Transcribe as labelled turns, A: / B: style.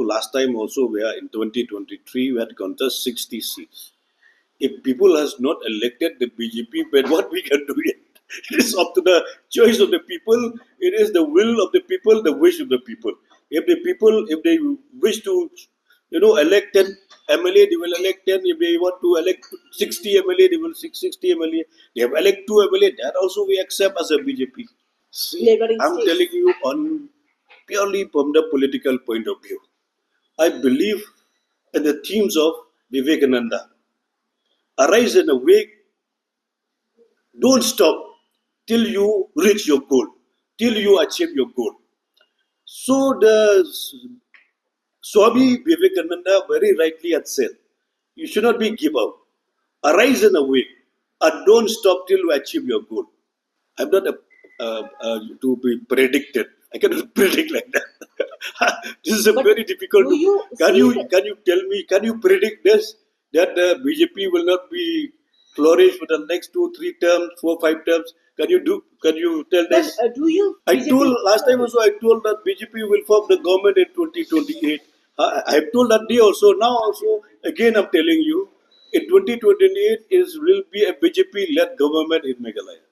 A: last time also we are in 2023 we had contest 60 seats. If people has not elected the BJP, but what we can do it? It is up to the choice of the people. It is the will of the people, the wish of the people. If they wish to, elect 10 MLA, they will elect 10. If they want to elect 60 MLA, they will 60 MLA. They have elect 2 MLA. That also we accept as a BJP. See, I'm telling you on purely from the political point of view. I believe in the themes of Vivekananda. Arise and awake, don't stop till you reach your goal, till you achieve your goal. So the Swami Vivekananda very rightly had said, you should not be give up. Arise and awake, and don't stop till you achieve your goal. I'm not to be predicted. I cannot predict like that. This is a very difficult. Can you tell me? Can you predict this that the BJP will not be flourish for the next 2-3 terms, 4-5 terms? Can you tell this? I told last time also. I told that BJP will form the government in 2028. I have told that day also. Now also again I'm telling you, in 2028 will be a BJP led government in Meghalaya.